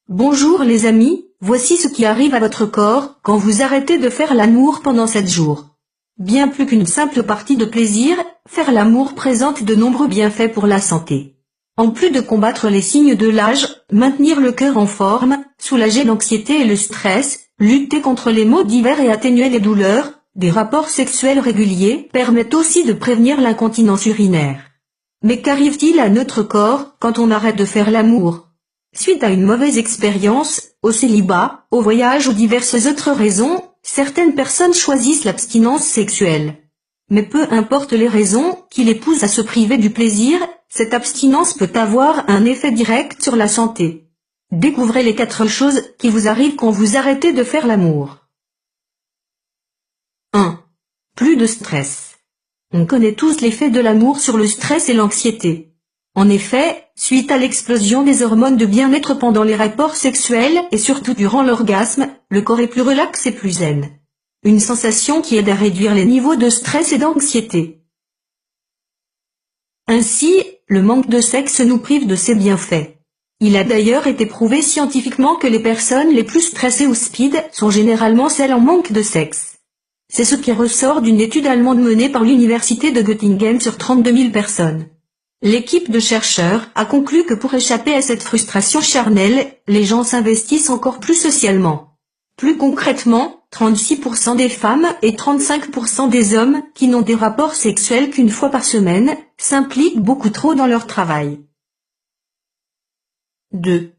Bonjour les amis, voici ce qui arrive à votre corps quand vous arrêtez de faire l'amour pendant 7 jours. Bien plus qu'une simple partie de plaisir, faire l'amour présente de nombreux bienfaits pour la santé. En plus de combattre les signes de l'âge, maintenir le cœur en forme, soulager l'anxiété et le stress, lutter contre les maux divers et atténuer les douleurs, des rapports sexuels réguliers permettent aussi de prévenir l'incontinence urinaire. Mais qu'arrive-t-il à notre corps quand on arrête de faire l'amour ? Suite à une mauvaise expérience, au célibat, au voyage ou diverses autres raisons, certaines personnes choisissent l'abstinence sexuelle. Mais peu importe les raisons qui les poussent à se priver du plaisir, cette abstinence peut avoir un effet direct sur la santé. Découvrez les 4 choses qui vous arrivent quand vous arrêtez de faire l'amour. 1. Plus de stress. On connaît tous l'effet de l'amour sur le stress et l'anxiété. En effet, suite à l'explosion des hormones de bien-être pendant les rapports sexuels et surtout durant l'orgasme, le corps est plus relax et plus zen. Une sensation qui aide à réduire les niveaux de stress et d'anxiété. Ainsi, le manque de sexe nous prive de ses bienfaits. Il a d'ailleurs été prouvé scientifiquement que les personnes les plus stressées ou speed sont généralement celles en manque de sexe. C'est ce qui ressort d'une étude allemande menée par l'université de Göttingen sur 32 000 personnes. L'équipe de chercheurs a conclu que pour échapper à cette frustration charnelle, les gens s'investissent encore plus socialement. Plus concrètement, 36% des femmes et 35% des hommes qui n'ont des rapports sexuels qu'une fois par semaine, s'impliquent beaucoup trop dans leur travail. 2.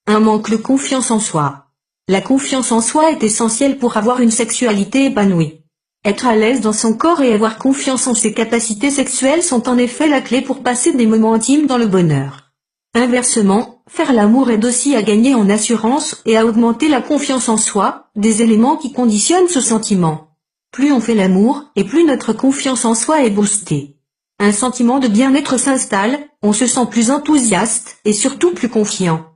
Un manque de confiance en soi. La confiance en soi est essentielle pour avoir une sexualité épanouie. Être à l'aise dans son corps et avoir confiance en ses capacités sexuelles sont en effet la clé pour passer des moments intimes dans le bonheur. Inversement, faire l'amour aide aussi à gagner en assurance et à augmenter la confiance en soi, des éléments qui conditionnent ce sentiment. Plus on fait l'amour, et plus notre confiance en soi est boostée. Un sentiment de bien-être s'installe, on se sent plus enthousiaste et surtout plus confiant.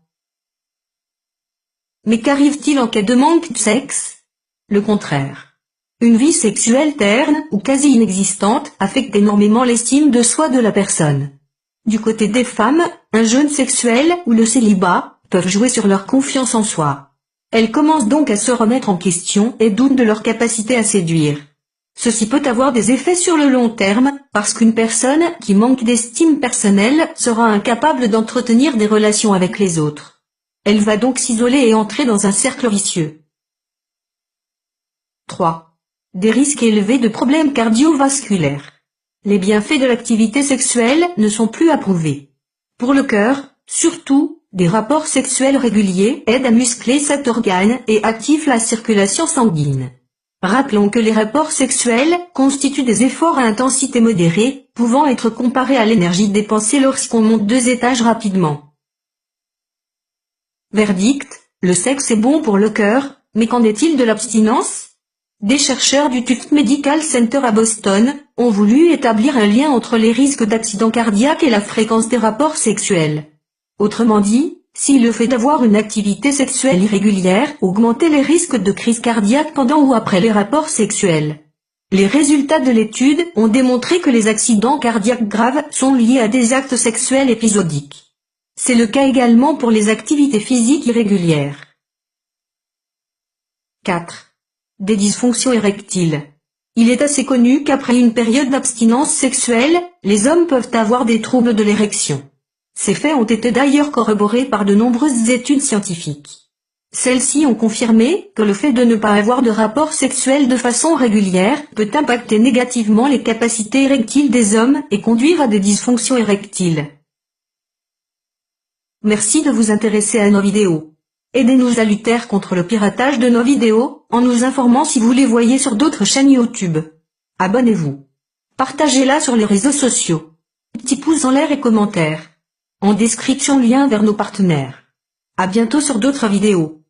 Mais qu'arrive-t-il en cas de manque de sexe ? Le contraire. Une vie sexuelle terne ou quasi inexistante affecte énormément l'estime de soi de la personne. Du côté des femmes, un jeûne sexuel ou le célibat peuvent jouer sur leur confiance en soi. Elles commencent donc à se remettre en question et doutent de leur capacité à séduire. Ceci peut avoir des effets sur le long terme, parce qu'une personne qui manque d'estime personnelle sera incapable d'entretenir des relations avec les autres. Elle va donc s'isoler et entrer dans un cercle vicieux. 3. Des risques élevés de problèmes cardiovasculaires. Les bienfaits de l'activité sexuelle ne sont plus à prouver. Pour le cœur, surtout, des rapports sexuels réguliers aident à muscler cet organe et activent la circulation sanguine. Rappelons que les rapports sexuels constituent des efforts à intensité modérée, pouvant être comparés à l'énergie dépensée lorsqu'on monte 2 étages rapidement. Verdict, le sexe est bon pour le cœur, mais qu'en est-il de l'abstinence ? Des chercheurs du Tufts Medical Center à Boston ont voulu établir un lien entre les risques d'accident cardiaque et la fréquence des rapports sexuels. Autrement dit, si le fait d'avoir une activité sexuelle irrégulière augmentait les risques de crise cardiaque pendant ou après les rapports sexuels. Les résultats de l'étude ont démontré que les accidents cardiaques graves sont liés à des actes sexuels épisodiques. C'est le cas également pour les activités physiques irrégulières. 4. Des dysfonctions érectiles. Il est assez connu qu'après une période d'abstinence sexuelle, les hommes peuvent avoir des troubles de l'érection. Ces faits ont été d'ailleurs corroborés par de nombreuses études scientifiques. Celles-ci ont confirmé que le fait de ne pas avoir de rapport sexuel de façon régulière peut impacter négativement les capacités érectiles des hommes et conduire à des dysfonctions érectiles. Merci de vous intéresser à nos vidéos. Aidez-nous à lutter contre le piratage de nos vidéos, en nous informant si vous les voyez sur d'autres chaînes YouTube. Abonnez-vous. Partagez-la sur les réseaux sociaux. Petit pouce en l'air et commentaires. En description lien vers nos partenaires. À bientôt sur d'autres vidéos.